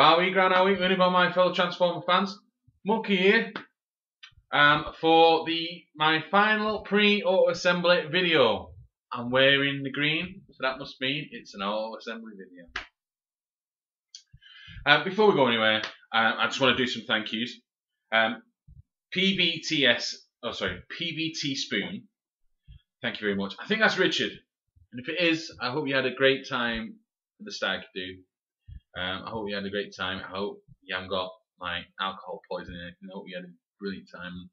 Bowie, Gran Week, running by my fellow Transformer fans. Monkey here for my final pre-auto assembly video. I'm wearing the green, so that must mean it's an auto assembly video. Before we go anywhere, I just want to do some thank yous. PBT Spoon, thank you very much. I think that's Richard, and if it is, I hope you had a great time at the stag do. I hope you had a great time. I hope you haven't got like alcohol poisoning. I hope you had a brilliant time.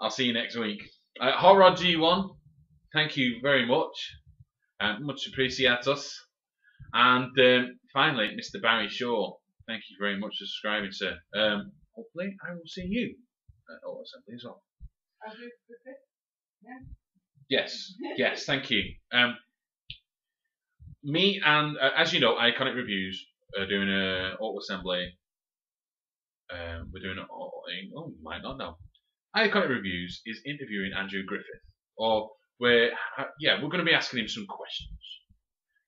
I'll see you next week. Hot Rod G1, thank you very much. Much appreciated. And finally, Mr. Barry Shaw, thank you very much for subscribing, sir. Hopefully, I will see you at Auto Assembly as well. Yes, thank you. Me and, as you know, Iconic Reviews are doing an auto assembly. We're doing it. Oh, you might not know. Iconic Reviews is interviewing Andrew Griffith, or we're going to be asking him some questions,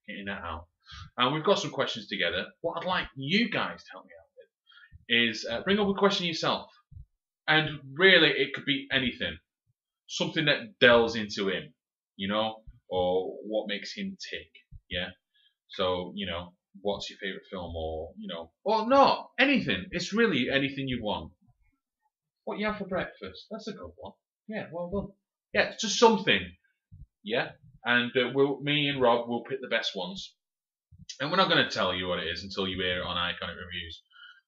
getting that out. And we've got some questions together. What I'd like you guys to help me out with is bring up a question yourself, and really it could be anything, something that delves into him, you know, or what makes him tick. Yeah, so, you know, what's your favourite film, or, you know, or not, anything. It's really anything you want. What you have for breakfast, that's a good one. Yeah, well done. Yeah, it's just something. Yeah, and me and Rob will pick the best ones. And we're not going to tell you what it is until you hear it on Iconic Reviews.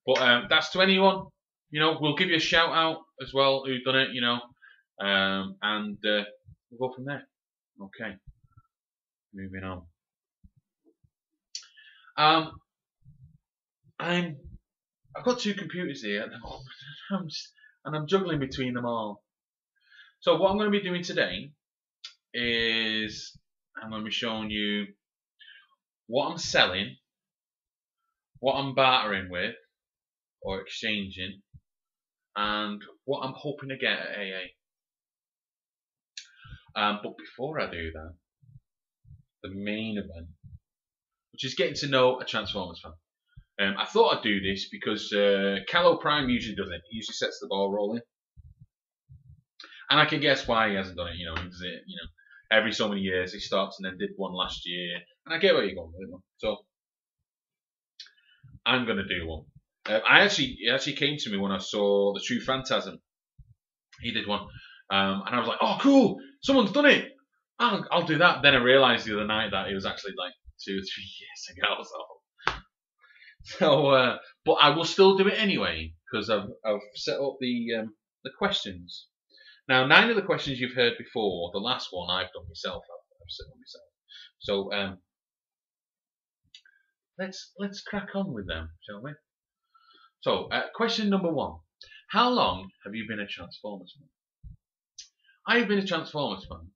But that's to anyone. You know, we'll give you a shout out as well who've done it, you know. And we'll go from there. Okay, moving on. I've got two computers here at the moment, and I'm juggling between them all. So what I'm going to be doing today is I'm going to be showing you what I'm selling, what I'm bartering with or exchanging, and what I'm hoping to get at AA. But before I do that, the main event, which is getting to know a Transformers fan. I thought I'd do this because Callow Prime usually does it. He usually sets the ball rolling. And I can guess why he hasn't done it. You know, he does it, you know, every so many years he starts, and then did one last year. And I get where you're going with it. So I'm going to do one. It actually came to me when I saw The True Phantasm. He did one. And I was like, oh, cool, someone's done it. I'll do that. Then I realised the other night that it was actually like 2 or 3 years ago. So, but I will still do it anyway because I've set up the questions. Now, 9 of the questions you've heard before. The last one I've done myself. I've set up myself. So let's crack on with them, shall we? So, question number 1: how long have you been a Transformers fan? I've been a Transformers fan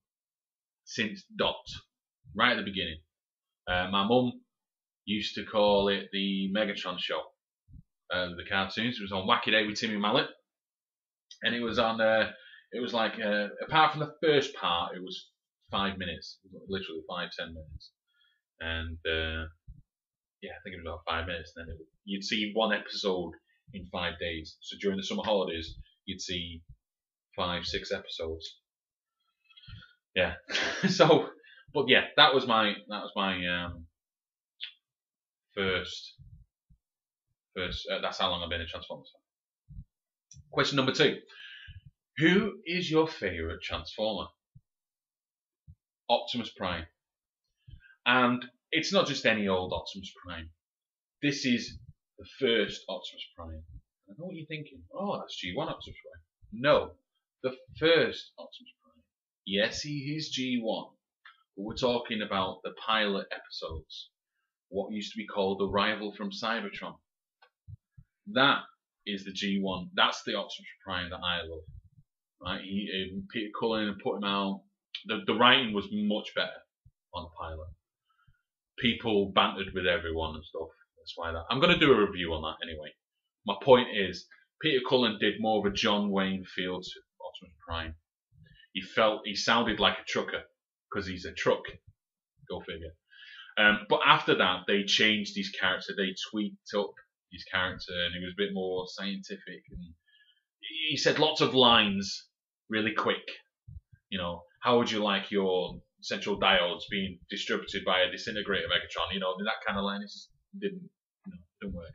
since Dot, right at the beginning. My mum used to call it the Megatron show, the cartoons. It was on Wacky Day with Timmy Mallet, and it was on. It was like apart from the first part, it was 5 minutes, literally 5-10 minutes, and yeah, I think it was about 5 minutes. And then you'd see one episode in 5 days. So during the summer holidays, you'd see 5-6 episodes. Yeah. So, but yeah, that was my first. That's how long I've been a Transformers fan. Question number 2: who is your favourite Transformer? Optimus Prime. And it's not just any old Optimus Prime. This is the first Optimus Prime. I know what you're thinking. Oh, that's G1 Optimus Prime. No, the first Optimus Prime. Yes, he is G1. But we're talking about the pilot episodes. What used to be called the Rival from Cybertron. That is the G1. That's the Optimus Prime that I love. Right? Peter Cullen put him out. The writing was much better on the pilot. People bantered with everyone and stuff. That's why that. I'm going to do a review on that anyway. My point is, Peter Cullen did more of a John Wayne feel to Optimus Prime. He sounded like a trucker because he's a truck. Go figure. But after that, they changed his character. They tweaked up his character, and he was a bit more scientific. And he said lots of lines really quick. You know, how would you like your central diodes being distributed by a disintegrator Megatron? You know, that kind of line just didn't work.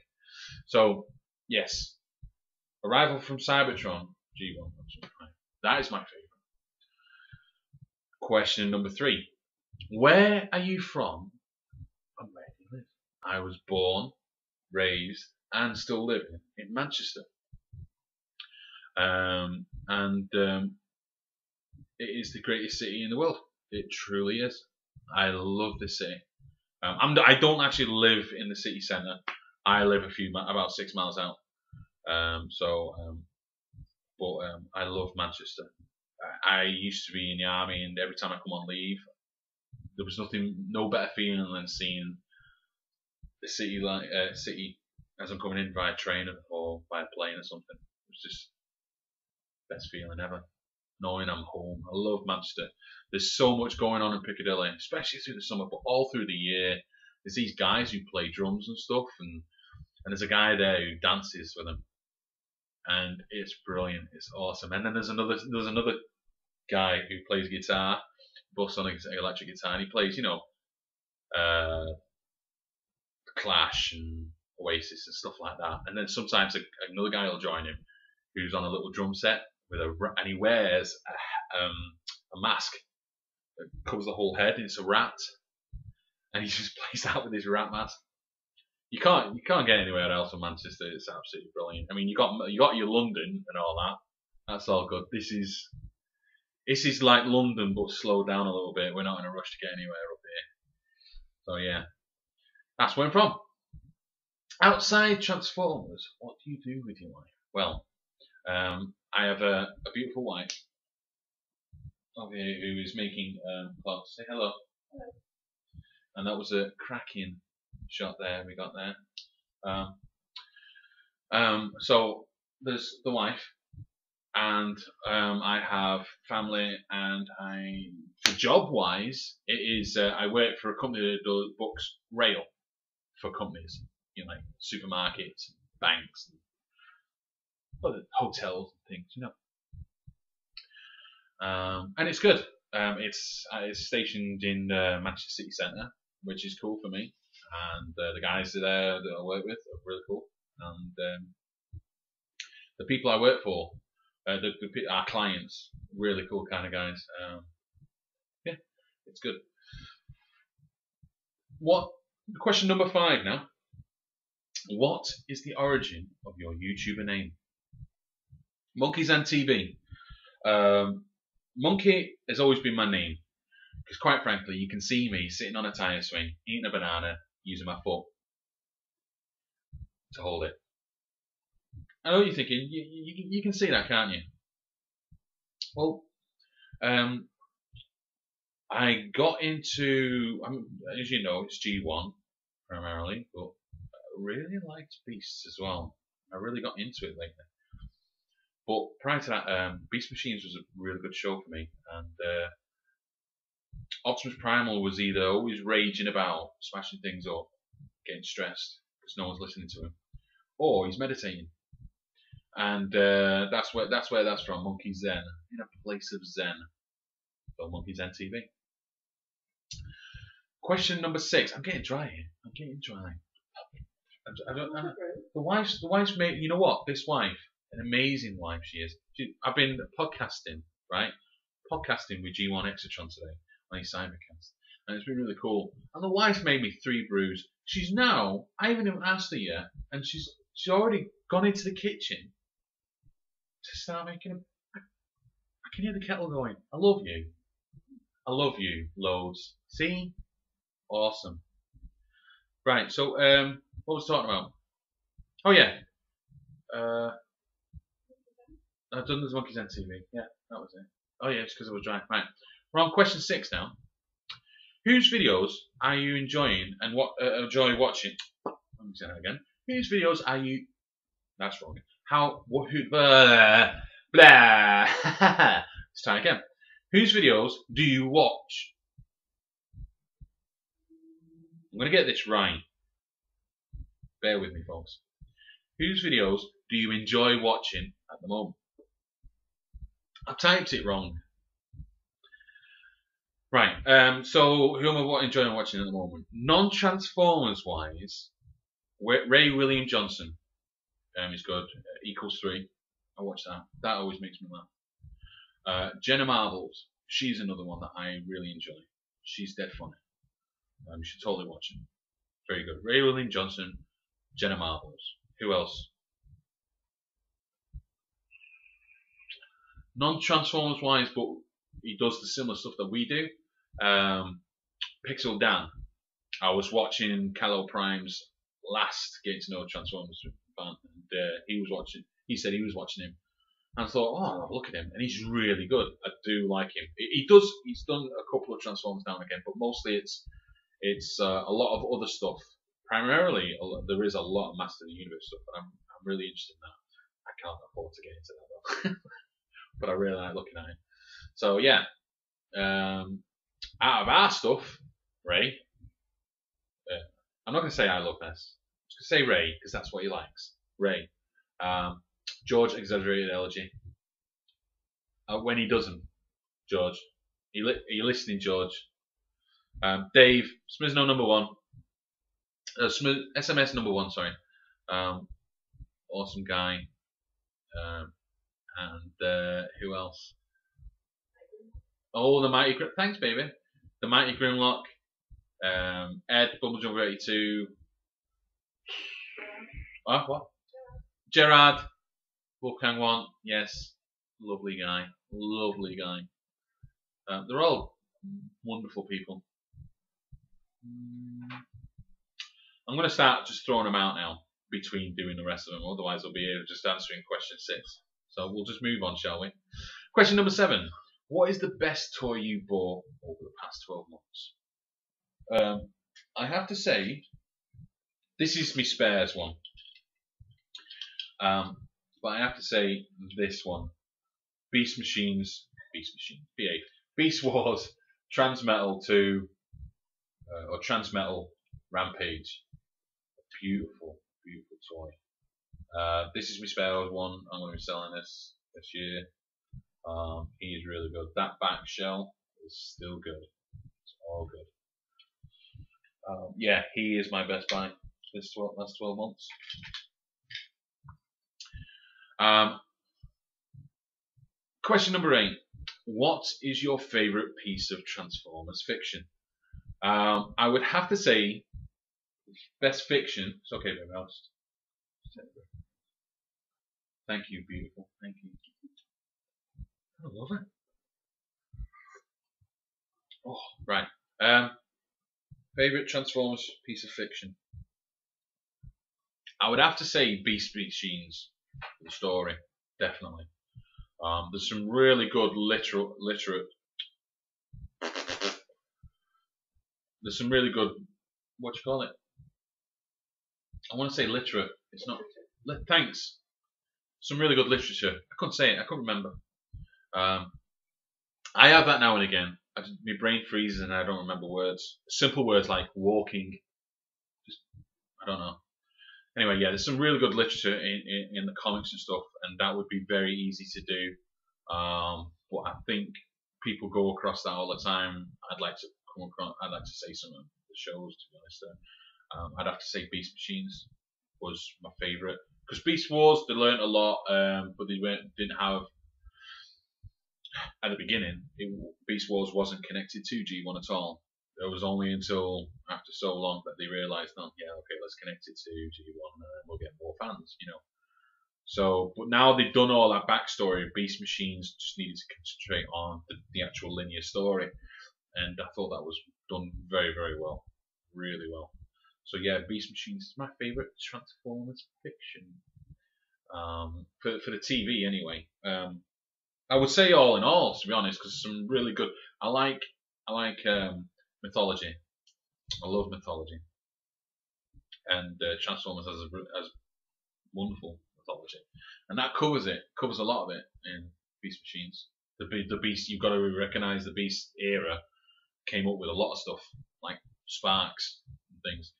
So yes, Arrival from Cybertron G1. That is my favorite. Question number 3. Where are you from and where do you live? I was born, raised, and still living in Manchester. It is the greatest city in the world. It truly is. I love this city. I don't actually live in the city centre. I live about 6 miles out. But I love Manchester. I used to be in the army, and every time I come on leave, there was no better feeling than seeing the city as I'm coming in by train or by plane or something. It was just the best feeling ever, knowing I'm home. I love Manchester. There's so much going on in Piccadilly, especially through the summer, but all through the year. There's these guys who play drums and stuff, and there's a guy there who dances with them, and it's brilliant. It's awesome. And then there's another guy who plays guitar, busts on an electric guitar, and he plays, Clash and Oasis and stuff like that. And then sometimes another guy will join him, who's on a little drum set and he wears a mask that covers the whole head, and it's a rat, and he just plays that with his rat mask. You can't get anywhere else in Manchester. It's absolutely brilliant. I mean, you got your London and all that. That's all good. This is like London, but slowed down a little bit. We're not in a rush to get anywhere up here. So yeah, that's where I'm from. Outside Transformers, what do you do with your life? Well, I have a beautiful wife over here who is making clothes. Say hello. Hello. And that was a cracking shot there we got there. So there's the wife, and I have family, and for job wise, it is I work for a company that does books rail for companies, like supermarkets, banks, other hotels and things, and it's good. It's stationed in Manchester City Centre, which is cool for me, and the guys there that I work with are really cool, and the people I work for, our clients, really cool kind of guys. Yeah, it's good. Question number 5 now. What is the origin of your YouTuber name? MONKEYZENTV. Monkey has always been my name, because quite frankly, you can see me sitting on a tire swing, eating a banana, using my foot to hold it. I know what you're thinking. You can see that, can't you? Well, I got into, as you know, it's G1 primarily, but I really liked Beasts as well. I really got into it lately. But prior to that, Beast Machines was a really good show for me, and Optimus Primal was either always raging about, smashing things up, getting stressed because no one's listening to him, or he's meditating. And that's where that's from. Monkey Zen, in a place of Zen. So MONKEYZENTV. Question number 6. I'm getting dry here. I'm getting dry. I don't know. The wife's made. You know what? This wife, an amazing wife she is. I've been podcasting, right? Podcasting with G1 Exatron today on his Cybercast, and it's been really cool. And the wife made me 3 brews. She's now. I haven't even asked her yet, and she's already gone into the kitchen to start making them. I can hear the kettle going. I love you. I love you loads. See? Awesome. Right, so what was I talking about? Oh yeah. I've done this MONKEYZENTV. Yeah, that was it. Oh yeah, it's because I was dry. Right. We're on question 6 now. Whose videos are you enjoying and what enjoy watching? Let me say that again. Whose videos are you? That's wrong. Who? Blah. Let's try again. Whose videos do you watch? going to get this right. Bear with me, folks. Whose videos do you enjoy watching at the moment? I typed it wrong. Right, so who am I enjoying watching at the moment? Non-Transformers wise, Ray William Johnson is good. Equals 3. I watch that. That always makes me laugh. Jenna Marbles, she's another one that I really enjoy. She's dead funny. You should totally watch it. Very good. Ray William Johnson, Jenna Marbles. Who else? Non-Transformers wise, but he does the similar stuff that we do. Pixel Dan. I was watching Kal-El Prime's last Getting to Know Transformers fan, and he was watching. He said he was watching him, and I thought, oh, I'll have a look at him, and he's really good. I do like him. He's done a couple of Transformers now and again, but mostly it's a lot of other stuff. Primarily, there is a lot of Master of the Universe stuff, and I'm really interested in that. I can't afford to get into that though, but I really like looking at it. So yeah, out of our stuff, Ray. I'm not going to say I love this. I'm just going to say Ray because that's what he likes. Ray. George exaggerated elegy. When he doesn't, George. Are you listening, George? Dave, Smizno number 1. SMS number 1, sorry. Awesome guy. And who else? Oh, the Mighty Grim. Thanks, baby. The Mighty Grimlock. Ed, Bumblejumper 82. What? Gerard. Wolfgang 1. Yes. Lovely guy. Lovely guy. They're all wonderful people. I'm going to start just throwing them out now between doing the rest of them. Otherwise, I'll be here just answering question 6. So we'll just move on, shall we? Question number 7. What is the best toy you bought over the past 12 months? I have to say, this is my spares one. But I have to say this one. Beast Wars Transmetal 2 or Transmetal Rampage. Beautiful, beautiful toy. This is my spare one. I'm going to be selling this year. He is really good. That back shell is still good. It's all good. Yeah, he is my best buy this last 12 months. Question number 8. What is your favourite piece of Transformers fiction? I would have to say best fiction. It's okay, baby. I'll just thank you, beautiful. Thank you. I love it. Oh, right. Favourite Transformers piece of fiction? I would have to say Beast Machines, the story, definitely. There's some really good literate. There's some really good. What do you call it? I want to say literate. It's not. Thanks. Some really good literature. I couldn't say it. I couldn't remember. I have that now and again. My brain freezes and I don't remember words. Simple words like walking. Just I don't know. Anyway, yeah, there's some really good literature in the comics and stuff, and that would be very easy to do. But I think people go across that all the time. I'd like to say some of the shows, to be honest. I'd have to say Beast Machines was my favourite because Beast Wars they learnt a lot, but they didn't have. At the beginning, Beast Wars wasn't connected to G1 at all. It was only until after so long that they realised, oh yeah, okay, let's connect it to G1 and then we'll get more fans, you know. So, but now they've done all that backstory. Beast Machines just needed to concentrate on the actual linear story, and I thought that was done very, very well, really well. So yeah, Beast Machines is my favourite Transformers fiction. For the TV anyway. I would say all in all, to be honest, because some really good. I like mythology. I love mythology, and Transformers has wonderful mythology, and that covers a lot of it in Beast Machines. The Beast, you've got to recognise the Beast era came up with a lot of stuff like Sparks, things.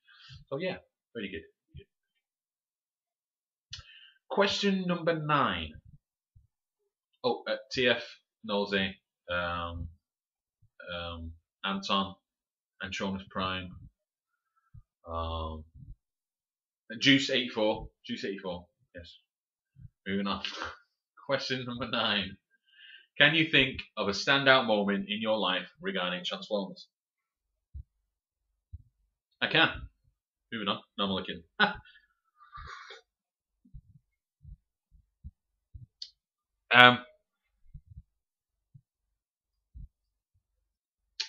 So yeah, very good. Question number 9. Oh, TF, Nosy, um, Anton, Antronus Prime, um, Juice84, Juice84. Yes. Moving on. Question number 9. Can you think of a standout moment in your life regarding Transformers? I can. Moving on. No, I'm looking.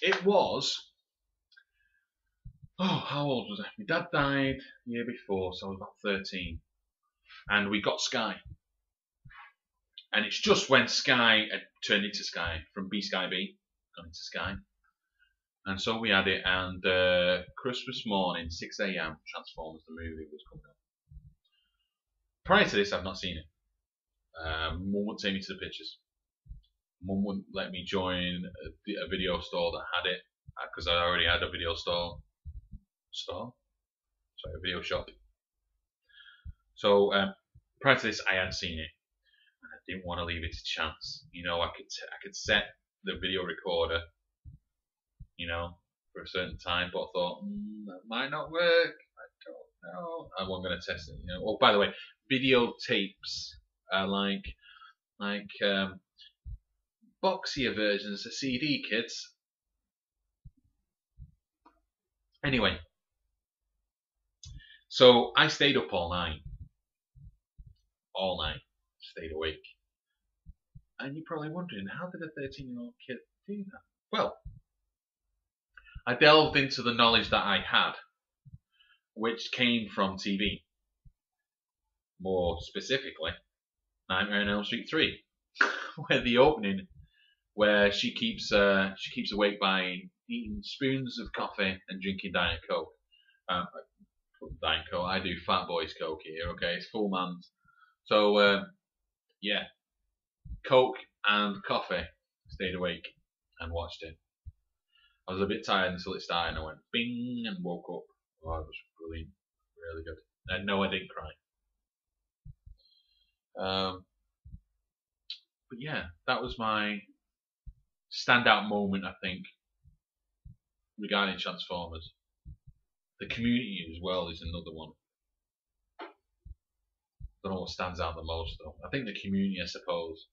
It was. Oh, how old was I? My dad died the year before, so I was about 13. And we got Sky. And it's just when Sky had turned into Sky, from B Sky B, gone into Sky. And so we had it, and Christmas morning, 6 a.m., Transformers the movie was coming up. Prior to this, I've not seen it. Mum wouldn't take me to the pictures. Mum wouldn't let me join a video store that had it, because I already had a video store. Sorry, a video shop. So prior to this, I hadn't seen it, and I didn't want to leave it to chance. You know, I could set the video recorder, you know, for a certain time, but I thought that might not work. I don't know. I wasn't going to test it. You know. Oh, by the way, video tapes are like boxier versions of CD, kids. Anyway, so I stayed up all night. Stayed awake. And you're probably wondering, how did a 13-year-old kid do that? Well, I delved into the knowledge that I had, which came from TV. More specifically, Nightmare on Elm Street 3, where the opening, where she keeps awake by eating spoons of coffee and drinking Diet Coke. Diet Coke. I do Fat Boys Coke here. Okay, it's full man's. So yeah, Coke and coffee. Stayed awake and watched it. I was a bit tired until it started, and I went bing and woke up. Oh, it was brilliant, really good. And no, I didn't cry. But yeah, that was my standout moment, I think, regarding Transformers. The community as well is another one. I don't know what stands out the most though. I think the community, I suppose.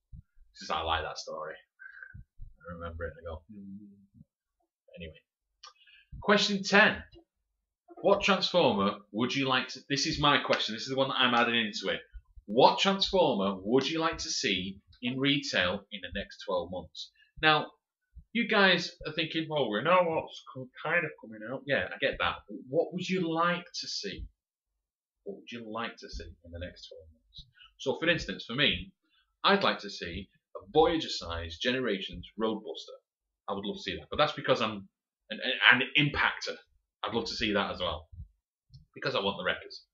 Because I like that story. I remember it and I go, Anyway. Question 10. What Transformer would you like to... This is my question. This is the one that I'm adding into it. What Transformer would you like to see in retail in the next 12 months? Now, you guys are thinking, well, we know what's kind of coming out. Yeah, I get that. But what would you like to see? What would you like to see in the next 12 months? So, for instance, for me, I'd like to see a Voyager-sized Generations Roadbuster. I would love to see that. But that's because I'm an Impactor. I'd love to see that as well. Because I want the wreckers.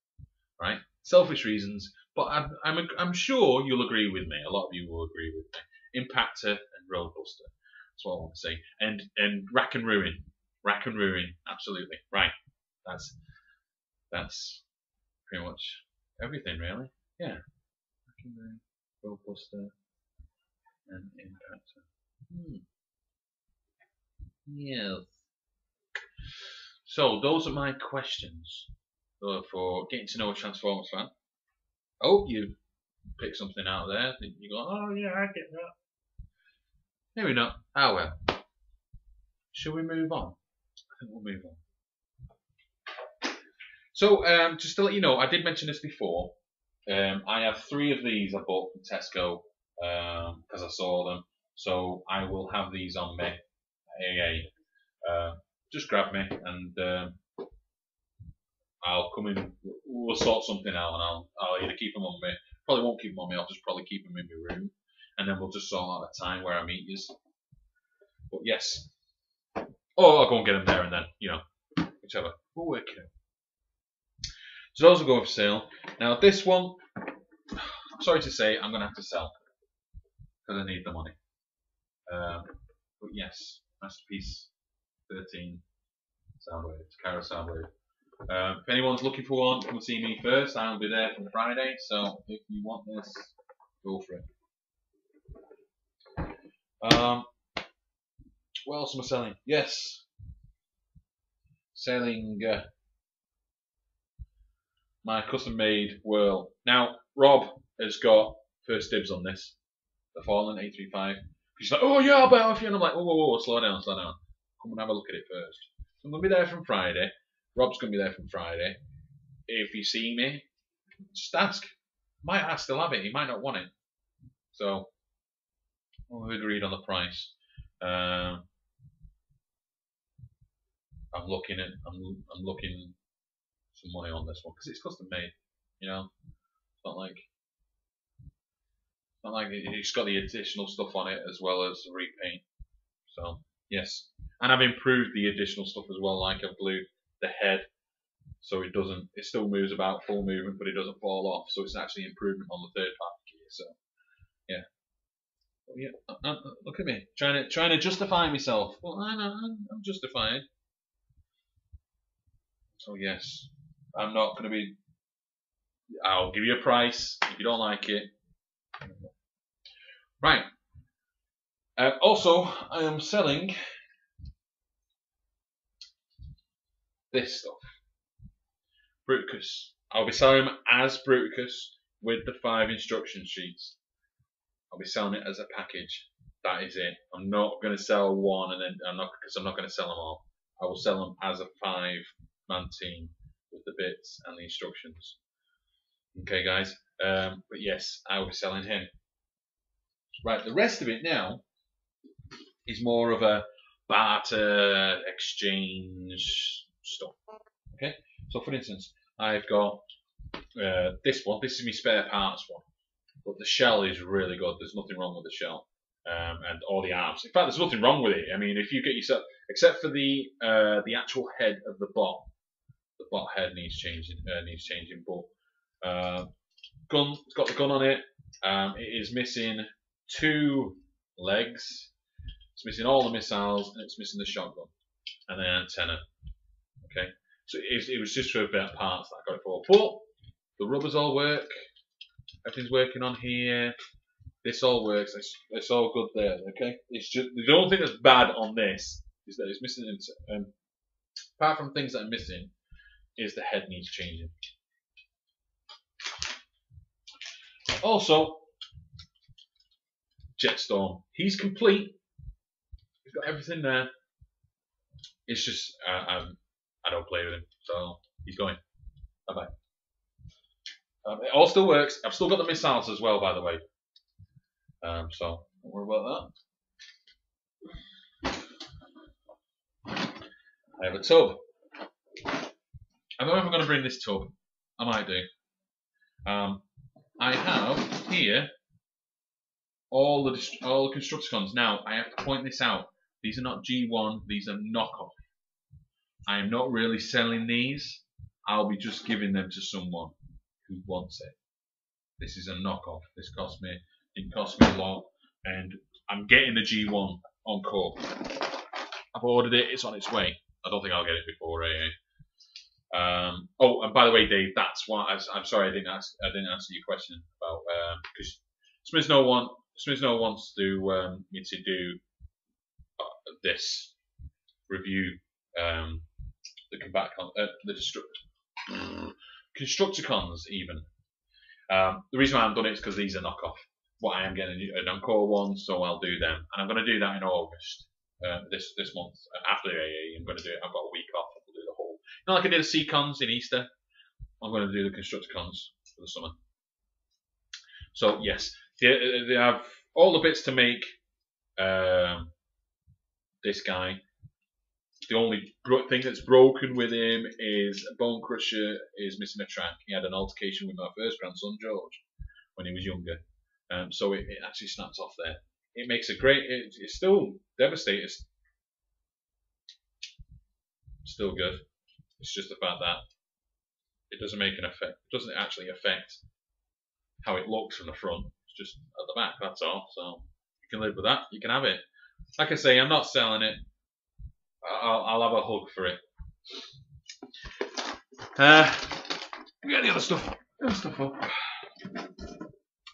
Right? Selfish reasons. But I'm sure you'll agree with me. A lot of you will agree with me. Impactor and Roadbuster. That's what I want to see. And Rack and Ruin. Rack and Ruin. Absolutely. Right. That's pretty much everything, really. Yeah. Rack and Ruin, Roadbuster, and Impactor. Yes. So those are my questions for getting to know a Transformers fan. Oh, you picked something out there. You go, oh yeah, I get that. Maybe not. Ah well. Shall we move on? I think we'll move on. So just to let you know, I did mention this before. I have 3 of these I bought from Tesco because I saw them. So I will have these on me. Just grab me and I'll come in. We'll sort something out, and I'll either keep them on me. Probably won't keep them on me. I'll just probably keep them in my room, and then we'll just sort out a time where I meet you. But yes, or I'll go and get them there and then, you know, whichever. We'll work it out. So those will go for sale. Now this one, I'm sorry to say, I'm gonna have to sell because I need the money. But yes, masterpiece 13 Soundwave, Takara Soundwave. If anyone's looking for one, come see me first. I'll be there from Friday. So if you want this, go for it. What else am I selling? Yes, selling my custom-made whirl. Now, Rob has got first dibs on this, the Fallen 835. He's like, oh yeah, I'll buy it off you. And I'm like, whoa, slow down. Come and have a look at it first. So I'm going to be there from Friday. Rob's going to be there from Friday. If you see me, just ask. Might I still have it? He might not want it. So, we've agreed on the price. I'm looking some money on this one because it's custom made. You know, it's not like it's got the additional stuff on it as well as repaint. So yes, and I've improved the additional stuff as well. Like I've glued the head so it still moves about full movement, but it doesn't fall off. So it's actually improvement on the third party gear. So yeah, look at me trying to justify myself. Well, I'm justified. So yes, I'm not going to be. I'll give you a price if you don't like it. Right. Also, I am selling this stuff. Bruticus. I'll be selling them as Bruticus with the 5 instruction sheets. I'll be selling it as a package. That is it. I'm not going to sell one and then I'm not going to sell them all. I will sell them as a 5-man team with the bits and the instructions. Okay, guys. But yes, I will be selling him. Right. The rest of it now is more of a barter exchange stuff. Okay. So for instance, I've got this one. This is my spare parts one. But the shell is really good. There's nothing wrong with the shell. And all the arms. In fact, there's nothing wrong with it. I mean, if you get yourself, except for the actual head of the bot head needs changing. But gun, it's got the gun on it. It is missing 2 legs. It's missing all the missiles, and it's missing the shotgun and the antenna. Okay, so it was just for a bit of parts that I got it for. But the rubbers all work. Everything's working on here. This all works. It's all good there. Okay. It's just the only thing that's bad on this is that it's missing. Apart from things that are missing, is the head needs changing. Also, Jetstorm. He's complete. He's got everything there. It's just I don't play with him, so he's going. Bye bye. It all still works. I've still got the missiles as well, by the way. So don't worry about that. I have a tub. I don't know if I'm going to bring this tub. I might do. I have here all the Constructicons. Now I have to point this out. These are not G1. These are knockoff. I am not really selling these. I'll be just giving them to someone who wants it. This is a knockoff. This didn't cost me a lot, and I'm getting the G1 on core. I've ordered it. It's on its way. I don't think I'll get it before AA. Oh, and by the way, Dave, that's why I'm sorry I didn't answer your question about because Smizno wants to me to do this review, the Constructicons even. The reason why I haven't done it is because these are knockoff. What I am getting an encore one, so I'll do them, and I'm going to do that in August. This month after the AA, I'm going to do it. I've got a week off. I'll do the whole. You know, like I did the Seacons in Easter. I'm going to do the Constructicons for the summer. So yes, they have all the bits to make this guy. The only thing that's broken with him is Bone Crusher is missing a track. He had an altercation with my first grandson George when he was younger, so it actually snaps off there. It makes a great. It's still devastated. Still good. It's just the fact that it doesn't make an effect. It doesn't actually affect how it looks from the front. It's just at the back. That's all. So you can live with that. You can have it. Like I say, I'm not selling it. I'll have a hug for it. We got the other stuff up.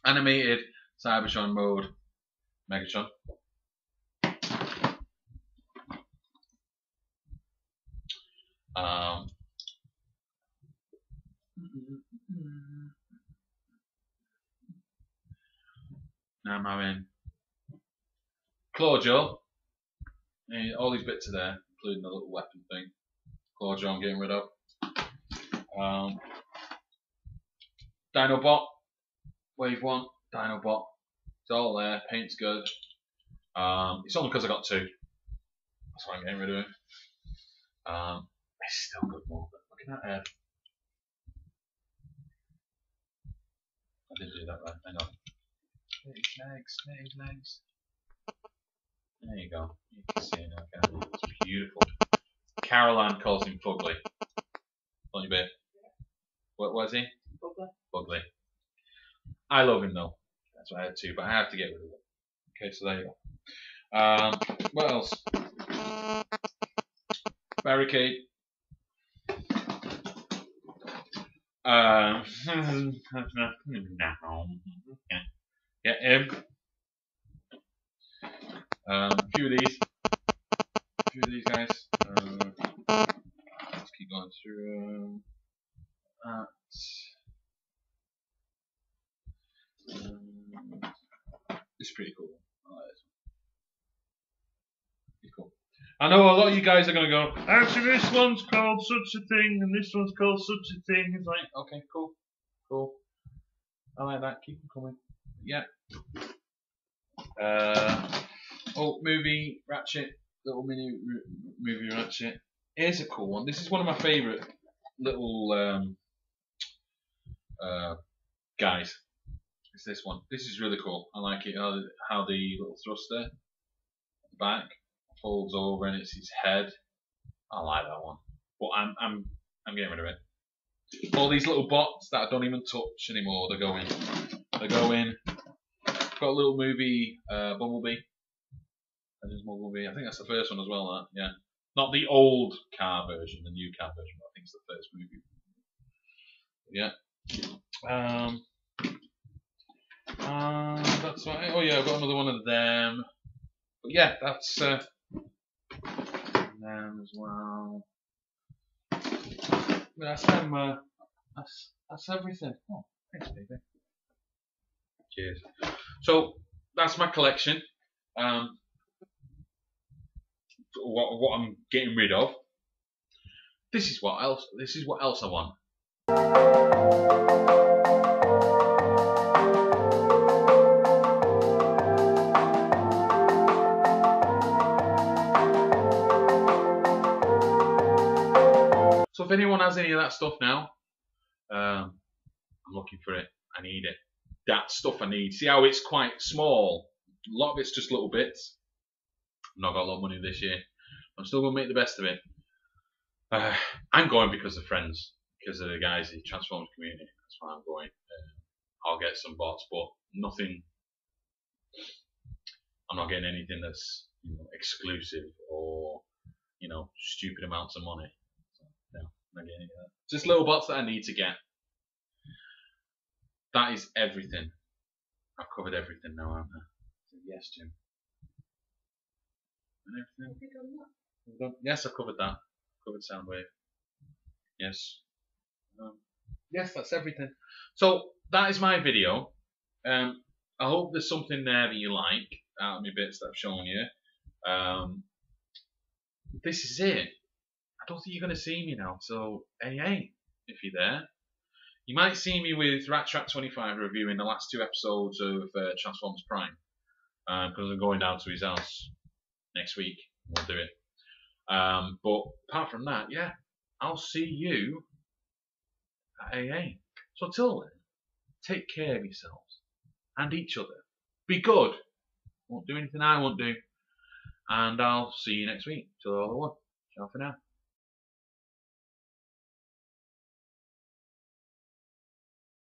Animated Cybertron mode, Megatron. Now I'm having Claudio. And all these bits are there, including the little weapon thing. Claudio I'm getting rid of. Dinobot, Wave 1, Dinobot. It's all there, paint's good. It's only because I got 2. That's why I'm getting rid of it. It's still good movement. Look at that head. I didn't do that right, hang on. Legs. There you go. You can see it now. It's beautiful. Caroline calls him Fugly. On your bit. What was he? Fugly. I love him though. That's why I had 2, but I have to get rid of it. Okay, so there you go. What else? Barricade. Get him. A few of these guys. Let's keep going through that. It's pretty cool. I like this one. Pretty cool. I know a lot of you guys are going to go, actually this one's called such a thing and this one's called such a thing. It's like, okay, cool. I like that. Keep them coming. Yeah. Movie Ratchet, little mini movie Ratchet. Here's a cool one. This is one of my favourite little guys. It's this one. This is really cool. I like it. How the little thruster at the back folds over and it's his head. I like that one. But I'm getting rid of it. All these little bots that I don't even touch anymore. They're going. Got a little movie Bumblebee. I think that's the first one as well. That, yeah, not the old car version, the new car version. But I think it's the first movie. Yeah. That's right. Oh yeah, I've got another one of them. But yeah, that's them as well. That's them. That's everything. Oh, thanks, baby. Cheers. So that's my collection. What I'm getting rid of. This is what else I want. So if anyone has any of that stuff now, I'm looking for it. I need it. That stuff I need. See how it's quite small? A lot of it's just little bits. I've not got a lot of money this year. I'm still going to make the best of it. I'm going because of friends, because of the guys in the Transformers community. That's why I'm going. I'll get some bots, but nothing. I'm not getting anything that's exclusive or stupid amounts of money. So, no, I'm not getting any of that. Just little bots that I need to get. That is everything. I've covered everything now, haven't I? So yes, Jim. And everything. Yes, I've covered that. Covered Soundwave. Yes. Yes, that's everything. So that is my video. I hope there's something there that you like out of my bits that I've shown you. This is it. I don't think you're going to see me now. So hey, if you're there. You might see me with RatTrak25 reviewing the last 2 episodes of Transformers Prime, because I'm going down to his house next week. We'll do it. But apart from that, yeah, I'll see you at AA. So till then, take care of yourselves and each other. Be good. Won't do anything I won't do. And I'll see you next week. Till all the one. Ciao for now.